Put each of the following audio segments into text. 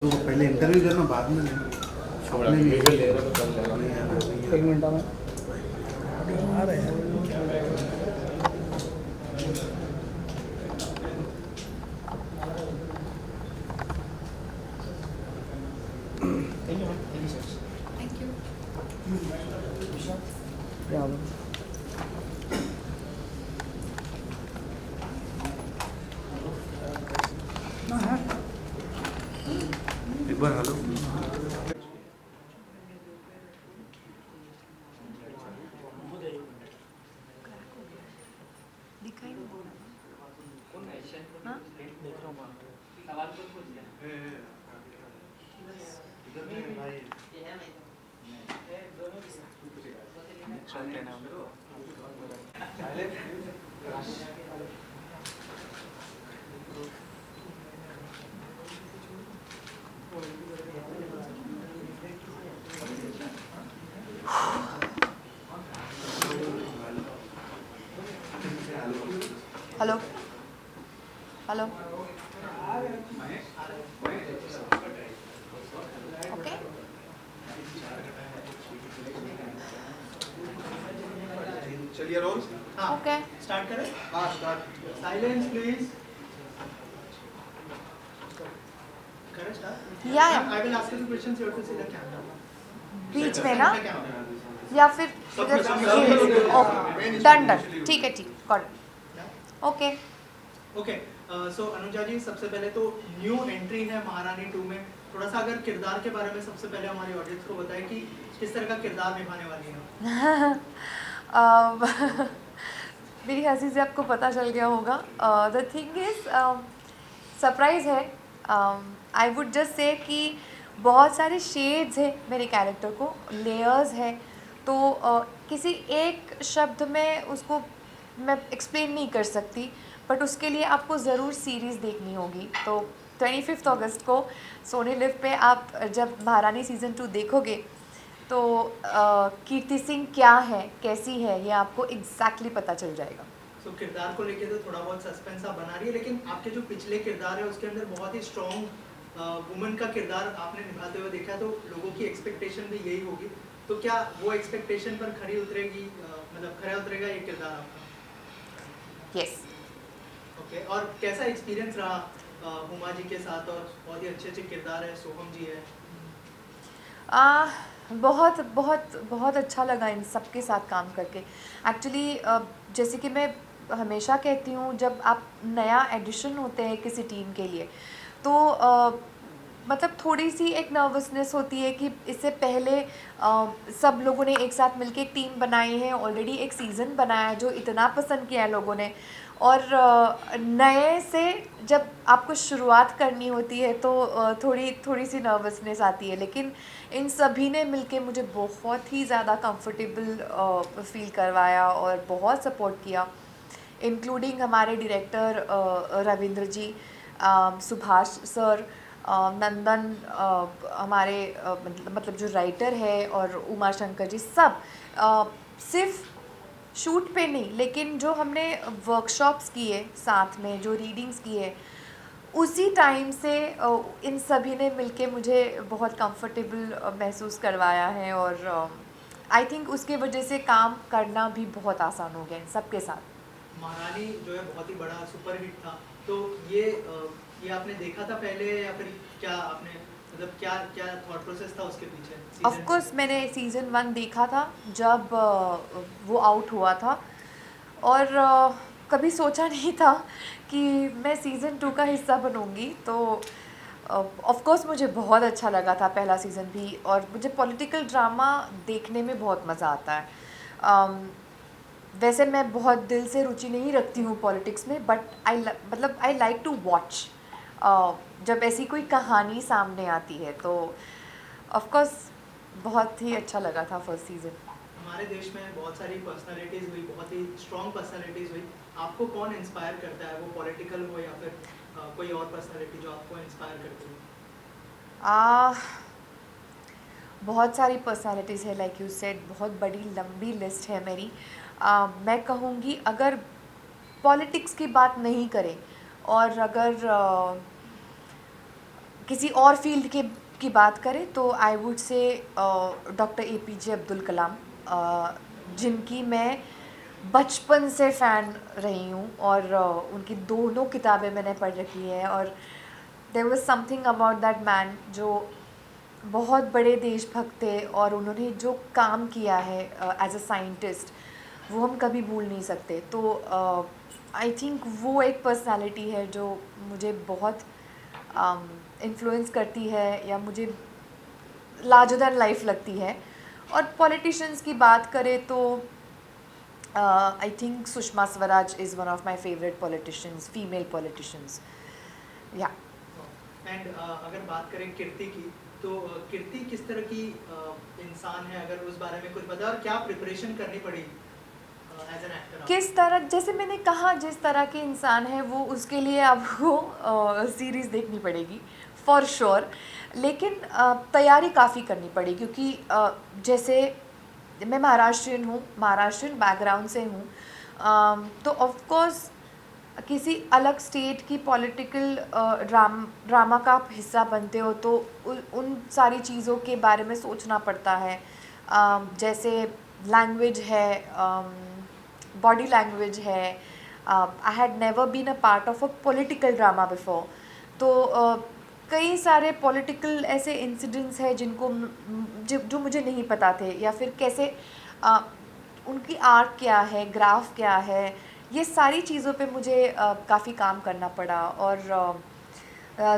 तो पहले इंटरव्यू करना बाद में थोड़ा वीडियो ले रहे तो कर लेना। एक मिनट में आ रहे हैं। Thank you. यहाँ पे। एक बार हेलो दिखाई नहीं दे रहा। हाँ? हेलो हेलो ओके चलिए रोल ओके स्टार्ट करें। हाँ स्टार्ट। Silence please. करें start. Yeah I will ask you questions, you have to see the camera. बीच में ना या फिर सब में, सब में। ओके डन डन ठीक है ठीक got okay okay so Anuja ji, सबसे पहले तो न्यू एंट्री है महारानी 2 में। थोड़ा सा अगर किरदार के बारे में सबसे पहले हमारी ऑडियंस को बताएं कि किस तरह का किरदार निभाने वाली हैं। मेरी हंसी से आपको पता चल गया होगा। द थिंग इज सरप्राइज है। आई वुड जस्ट से कि बहुत सारे शेड्स है मेरे कैरेक्टर को, लेयर्स है, तो किसी एक शब्द में उसको मैं एक्सप्लेन नहीं कर सकती, बट उसके लिए आपको ज़रूर सीरीज़ देखनी होगी। तो 25 अगस्त को सोनी लिव पे आप जब महारानी सीज़न 2 देखोगे तो कीर्ति सिंह क्या है, कैसी है, ये आपको एग्जैक्टली पता चल जाएगा। सो किरदार को लेके तो थोड़ा बहुत सस्पेंस आप बना रही है, लेकिन आपके जो पिछले किरदार है उसके अंदर बहुत ही स्ट्रॉन्ग वुमन का किरदार आपने निभाते हुए देखा, तो लोगों की एक्सपेक्टेशन भी यही होगी। तो क्या वो एक्सपेक्टेशन पर खरी उतरेगी, मतलब खरा उतरेगा ये किरदार आपका? यस ओके, और कैसा एक्सपीरियंस रहा हुमा जी के साथ? और बहुत ही अच्छे अच्छे किरदार है, सोहम जी है। बहुत बहुत बहुत अच्छा लगा इन सब के साथ काम करके। एक्चुअली जैसे कि मैं हमेशा कहती हूँ, जब आप नया एडिशन होते हैं किसी टीम के लिए तो मतलब थोड़ी सी एक नर्वसनेस होती है कि इससे पहले सब लोगों ने एक साथ मिलके एक टीम बनाई है, ऑलरेडी एक सीज़न बनाया है जो इतना पसंद किया है लोगों ने, और नए से जब आपको शुरुआत करनी होती है तो थोड़ी सी नर्वसनेस आती है, लेकिन इन सभी ने मिलके मुझे बहुत ही ज़्यादा कंफर्टेबल फील करवाया और बहुत सपोर्ट किया, इंक्लूडिंग हमारे डायरेक्टर रविंद्र जी, सुभाष सर, नंदन, हमारे मतलब जो राइटर है, और उमा शंकर जी, सब सिर्फ शूट पे नहीं, लेकिन जो हमने वर्कशॉप्स किए साथ में, जो रीडिंग्स किए, उसी टाइम से इन सभी ने मिलके मुझे बहुत कंफर्टेबल महसूस करवाया है, और आई थिंक उसके वजह से काम करना भी बहुत आसान हो गया इन सबके साथ। महारानी जो है बहुत ही बड़ा सुपरहिट था, तो ये आपने देखा था पहले, या फिर क्या आपने, मतलब क्या क्या थॉट प्रोसेस था उसके पीछे? ऑफ कोर्स मैंने सीज़न 1 देखा था जब वो आउट हुआ था, और कभी सोचा नहीं था कि मैं सीज़न 2 का हिस्सा बनूंगी। तो ऑफ कोर्स मुझे बहुत अच्छा लगा था पहला सीज़न भी, और मुझे पॉलिटिकल ड्रामा देखने में बहुत मज़ा आता है। वैसे मैं बहुत दिल से रुचि नहीं रखती हूँ पॉलिटिक्स में, but I like to watch जब ऐसी कोई कहानी सामने आती है, तो ऑफ कोर्स बहुत ही अच्छा लगा था फर्स्ट सीज़न। हमारे देश में बहुत सारी पर्सनालिटीज़ हुई, बहुत ही स्ट्रॉन्ग पर्सनालिटीज़ हुई। आपको कौन इंस्पायर करता है, वो पॉलिटिकल हो या फिर कोई और पर्सनालिटी जो आपको इंस्पायर करती है? बहुत सारी पर्सनालिटीज़ है, लाइक यू सेड, बहुत बड़ी लंबी लिस्ट है मेरी। मैं कहूँगी, अगर पॉलिटिक्स की बात नहीं करें और अगर किसी और फील्ड के की बात करें तो I would say doctor APJ Abdul Kalam, जिनकी मैं बचपन से फ़ैन रही हूँ और उनकी दोनों किताबें मैंने पढ़ रखी है। और there was something about that man जो बहुत बड़े देशभक्त थे और उन्होंने जो काम किया है एज अ साइंटिस्ट वो हम कभी भूल नहीं सकते। तो आई थिंक वो एक पर्सनालिटी है जो मुझे बहुत इन्फ्लुएंस करती है या मुझे लार्जर दैन लाइफ लगती है। और पॉलिटिशियंस की बात करें तो I think Sushma Swaraj is one of my favourite politicians, female politicians. या एंड अगर बात करें कीर्ति की, तो कीर्ति किस तरह की इंसान है, अगर उस बारे में कुछ बताएं, और क्या प्रिपरेशन करनी पड़ी एज एन एक्टर? किस तरह, जैसे मैंने कहा, जिस तरह के इंसान है वो, उसके लिए आपको सीरीज़ देखनी पड़ेगी फॉर श्योर। लेकिन तैयारी काफ़ी करनी पड़ी क्योंकि जैसे मैं महाराष्ट्रियन हूँ, महाराष्ट्रियन बैकग्राउंड से हूँ, तो ऑफ कोर्स किसी अलग स्टेट की पॉलिटिकल ड्रामा का आप हिस्सा बनते हो तो उन सारी चीज़ों के बारे में सोचना पड़ता है। जैसे लैंग्वेज है, बॉडी लैंग्वेज है। I had never been a part of a political drama before, तो कई सारे पॉलिटिकल ऐसे इंसिडेंट्स हैं जिनको जो मुझे नहीं पता थे, या फिर कैसे उनकी आर्क क्या है, ग्राफ क्या है, ये सारी चीज़ों पे मुझे काफ़ी काम करना पड़ा। और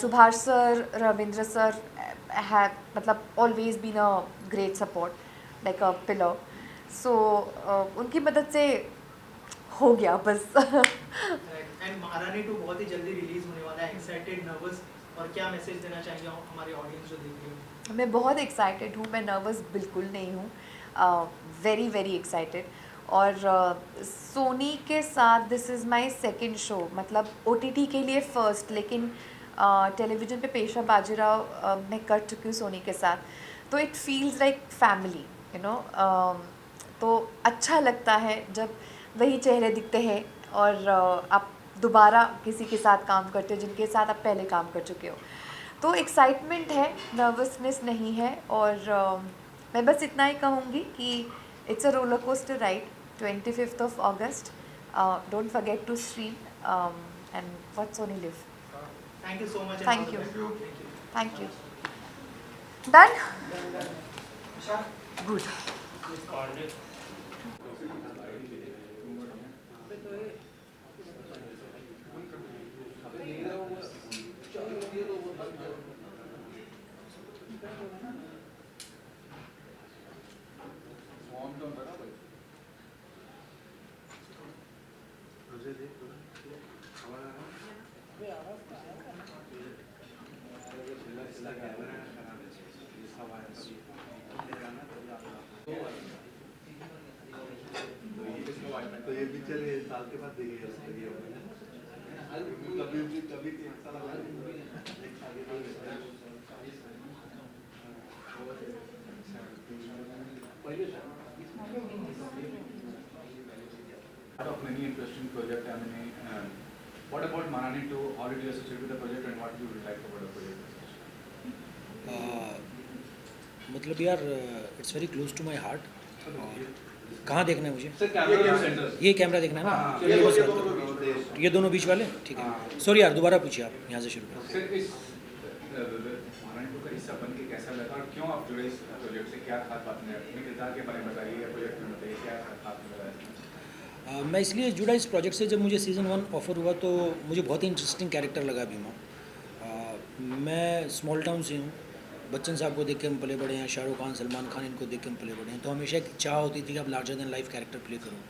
Subhash sir, Ravindra sir have मतलब always been a great support, like a pillar. So उनकी मदद से हो गया बस। एंड महारानी 2 बहुत ही जल्दी रिलीज होने वाला है, एक्साइटेड, नर्वस, और क्या मैसेज देना चाहेंगे हमारे ऑडियंस जो देख रही है? मैं बहुत एक्साइटेड हूँ, मैं नर्वस बिल्कुल नहीं हूँ, वेरी वेरी एक्साइटेड। और सोनी के साथ this is my second show, मतलब OTT के लिए फ़र्स्ट, लेकिन टेलीविज़न पे पेशा बाजीराव मैं कर चुकी हूँ सोनी के साथ, तो it feels like family, you know. तो अच्छा लगता है जब वही चेहरे दिखते हैं और आप दोबारा किसी के साथ काम करते हो जिनके साथ आप पहले काम कर चुके हो। तो एक्साइटमेंट है, नर्वसनेस नहीं है। और मैं बस इतना ही कहूँगी कि it's a roller coaster ride. 25th of August, don't forget to stream and watch Sony Live. Thank you so much. and Thank all the you. best. Thank you. Done? Good. मुझे देख हमारा कैमरा खराब है, ये सब आया तो ये पिक्चर साल के बाद देखिएगा, कभी कभी एक साल of many interesting project. I mean, what about Maharani 2? How did you associate with the project and what you like about the project? मतलब यार it's very close to my heart. कहाँ देखना है मुझे? Sir, camera center. ये camera देखना है ना? हाँ, चलिए बस बात करो। ये दोनों बीच वाले? ठीक है। सॉरी यार, दोबारा पूछिए, आप यहाँ से शुरू करें। Sir, इस महारानी 2 का हिस्सा बन के कैसा लगा और क्यों आप जुड़े इस प्रोजेक्ट से? क्या खास बात है? अपने किरदार के बारे में बताइए या प्रोजेक्ट में बताइए, क्या खास लगा है? मैं इसलिए जुड़ा इस प्रोजेक्ट से, जब मुझे सीज़न 1 ऑफ़र हुआ तो मुझे बहुत ही इंटरेस्टिंग कैरेक्टर लगा भीमा। मैं स्मॉल टाउन से हूँ, बच्चन साहब को देख के हम पले बड़े हैं, शाहरुख खान, सलमान खान, इनको देख के हम पले बड़े हैं, तो हमेशा एक चाह होती थी कि अब larger than life character play करूँ।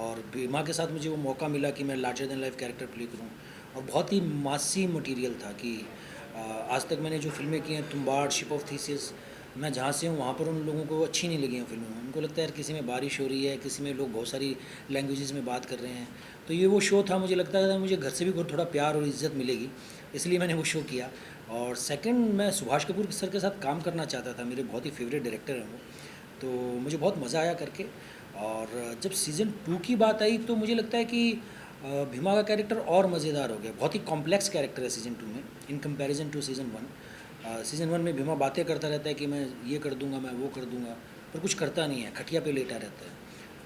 और भीमा के साथ मुझे वो मौका मिला कि मैं larger than life character play करूँ, और बहुत ही मासी मटीरियल था कि आज तक मैंने जो फिल्में की हैं, तुम्बाड़, शिप ऑफ थीसिस, मैं जहाँ से हूँ वहाँ पर उन लोगों को अच्छी नहीं लगी हैं फिल्में। उनको लगता है यार किसी में बारिश हो रही है, किसी में लोग बहुत सारी लैंग्वेजेस में बात कर रहे हैं। तो ये वो शो था, मुझे लगता था मुझे घर से भी थोड़ा प्यार और इज़्ज़त मिलेगी, इसलिए मैंने वो शो किया। और सेकंड, मैं सुभाष कपूर सर के साथ काम करना चाहता था, मेरे बहुत ही फेवरेट डायरेक्टर हैं वो, तो मुझे बहुत मज़ा आया करके। और जब सीज़न 2 की बात आई तो मुझे लगता है कि भीमा का कैरेक्टर और मज़ेदार हो गया, बहुत ही कॉम्प्लेक्स कैरेक्टर है सीज़न 2 में in comparison to season 1। Season 1 में भीमा बातें करता रहता है कि मैं ये कर दूंगा, मैं वो कर दूंगा, पर कुछ करता नहीं है, खटिया पे लेटा रहता है।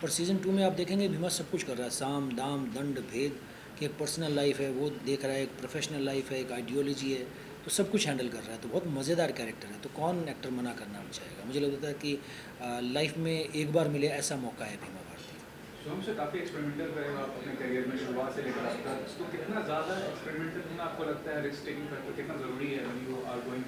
पर सीज़न 2 में आप देखेंगे भीमा सब कुछ कर रहा है, साम दाम दंड भेद कि एक पर्सनल लाइफ है वो देख रहा है, एक प्रोफेशनल लाइफ है, एक आइडियोलॉजी है, तो सब कुछ हैंडल कर रहा है। तो बहुत मज़ेदार कैरेक्टर है, तो कौन एक्टर मना करना चाहेगा। मुझे लगता है कि लाइफ में एक बार मिले ऐसा मौका है भीमा भारती। शुभम से काफ़ी एक्सपेरिमेंटल रहे हो आप अपने करियर में शुरुआत से लेकर अब तक, तो कितना ज़्यादा एक्सपेरिमेंटल होना आपको लगता है, रिस्क टेकिंग फैक्टर कितना ज़रूरी है when you are going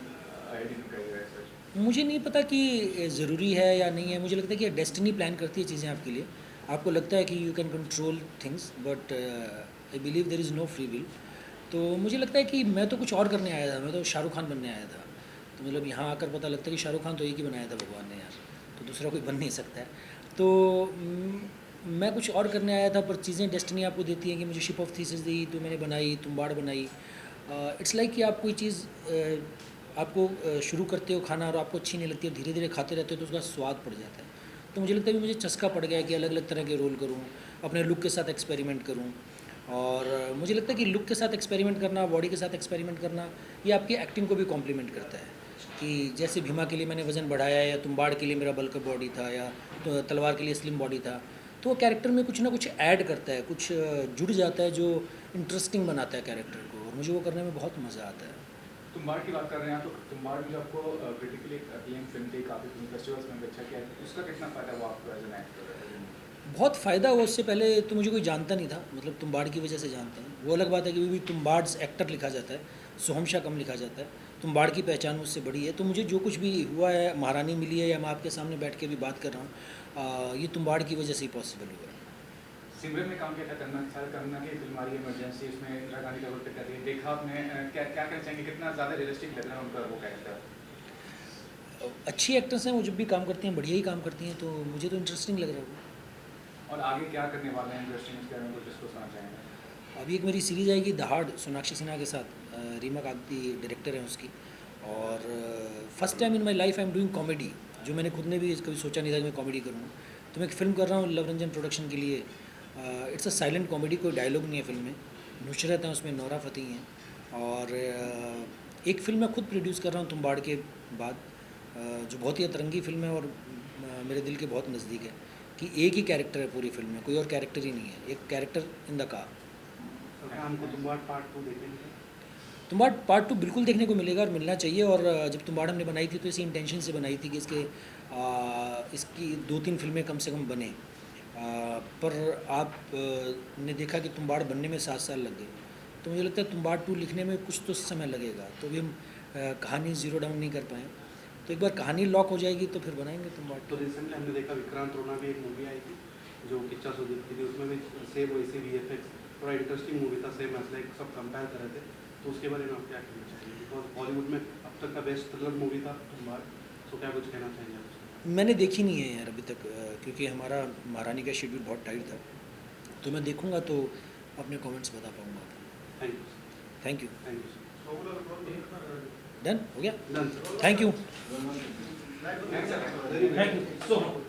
ahead in career as such? मुझे नहीं पता कि ज़रूरी है या नहीं है, मुझे लगता है कि डेस्टिनी प्लान करती है चीज़ें आपके लिए। आपको लगता है कि you can control things, but I believe there is no free will. तो मुझे लगता है कि मैं तो कुछ और करने आया था, मैं तो शाहरुख खान बनने आया था। तो मतलब यहाँ आकर पता लगता है कि शाहरुख खान तो एक ही बनाया था भगवान ने यार, तो दूसरा कोई बन नहीं सकता है। तो मैं कुछ और करने आया था, पर चीज़ें डेस्टिनी आपको देती हैं कि मुझे शिप ऑफ थीसिस दी तो मैंने बनाई, तुम्बाड़ बनाई। इट्स लाइक कि आप कोई चीज़ आपको शुरू करते हो खाना और आपको अच्छी नहीं लगती है, धीरे धीरे खाते रहते हो तो उसका स्वाद पड़ जाता है। तो मुझे लगता है कि मुझे चस्का पड़ गया कि अलग अलग तरह के रोल करूँ, अपने लुक के साथ एक्सपेरिमेंट करूँ। और मुझे लगता है कि लुक के साथ एक्सपेरिमेंट करना, बॉडी के साथ एक्सपेरिमेंट करना, ये आपकी एक्टिंग को भी कॉम्प्लीमेंट करता है। कि जैसे भीमा के लिए मैंने वज़न बढ़ाया, या तुम्बाड़ के लिए मेरा बल्क बॉडी था, या तो तलवार के लिए स्लिम बॉडी था, तो वो कैरेक्टर में कुछ ना कुछ ऐड करता है, कुछ जुड़ जाता है जो इंटरेस्टिंग बनाता है कैरेक्टर को, और मुझे वो करने में बहुत मज़ा आता है। तुम्बाड़ की बात कर रहे हैं तो तुम्बाड़ भी जो आपको क्रिटिकली अक्लेम फिल्म थी, काफ़ी फिल्म फेस्टिवल्स में भी अच्छा किया, उसका कितना फ़ायदा हुआ आपको एज एन एक्टर? बहुत फ़ायदा हुआ। उससे पहले तो मुझे कोई जानता नहीं था, मतलब तुम्बाड़ की वजह से जानते हैं। वो अलग बात है कि भी तुम्बाड़ एक्टर लिखा जाता है, सोहम शाह कम लिखा जाता है, तुम्बाड़ की पहचान मुझसे बड़ी है। तो मुझे जो कुछ भी हुआ है, महारानी मिली है, या मैं आपके सामने बैठ के भी बात कर रहा हूँ, ये तुम्बाड़ की वजह से ही पॉसिबल हुआ है। सिमरन में काम किया था, करना की फिल्म आ रही है इमरजेंसी, उसमें इंदिरा गांधी का रोल प्ले करती है, देखा आपने, क्या क्या कहना चाहेंगे, कितना ज़्यादा रियलिस्टिक लग रहा है उनका वो कैरेक्टर? अच्छी एक्ट्रेस हैं वो, जब भी काम करती हैं बढ़िया ही काम करती हैं, तो मुझे तो इंटरेस्टिंग लग रहा है वो। और आगे क्या करने वाले हैं इंडस्ट्री में, इसके बारे में कुछ डिस्कस करना चाहेंगे? अभी एक मेरी सीरीज़ आएगी दहाड़, सोनाक्षी सिन्हा के साथ, रीमा कांति डायरेक्टर हैं उसकी। और first time in my life I am doing comedy, जो मैंने खुद ने भी कभी सोचा नहीं था कि मैं कॉमेडी करूँगा। तो मैं एक फ़िल्म कर रहा हूँ लव रंजन प्रोडक्शन के लिए। इट्स अ साइलेंट कॉमेडी, कोई डायलॉग नहीं है फिल्म में। नुसरत हैं उसमें, नौरा फ़तेही हैं। और एक फ़िल्म मैं खुद प्रोड्यूस कर रहा हूँ तुम्बाड़ के बाद, जो बहुत ही अतरंगी फिल्म है और मेरे दिल के बहुत नज़दीक है। कि एक ही कैरेक्टर है पूरी फिल्म में, कोई और कैरेक्टर ही नहीं है, एक कैरेक्टर इन द कार। हमको तुम्बाड़ पार्ट 2 देखेंगे? तुम्बाड़ पार्ट 2 बिल्कुल देखने को मिलेगा और मिलना चाहिए। और जब तुम्बाड़ हमने बनाई थी तो इसी इंटेंशन से बनाई थी कि इसकी 2-3 फिल्में कम से कम बने। पर आप ने देखा कि तुम्बाड़ बनने में 7 साल लग गए, तो मुझे लगता है तुम्बाड़ 2 लिखने में कुछ तो समय लगेगा। तो भी हम कहानी ज़ीरो डाउन नहीं कर पाए, तो एक बार कहानी लॉक हो जाएगी तो फिर बनाएंगे तुम्बाड़। तो रिसेंटली हमने देखा विक्रांत रोना भी एक मूवी आई थी जो किच्चा सुदीप की थी, उसमें भी सेम वैसे VFX, थोड़ा इंटरेस्टिंग मूवी था, सेम ऐसा लाइक सब कंपेयर कर रहे थे। तो उसके बारे में आप क्या कहना चाहेंगे? बिकॉज बॉलीवुड में अब तक का बेस्ट थ्रिलर मूवी था तुम्बाड़, तो क्या कुछ कहना चाहेंगे आप? मैंने देखी नहीं है यार अभी तक, क्योंकि हमारा महारानी का शेड्यूल बहुत टाइट था। तो मैं देखूंगा तो अपने कमेंट्स बता पाऊंगा। Thank you. Thank you. Thank you. Done हो गया। Done. Thank you. Thanks sir. Thank you so much.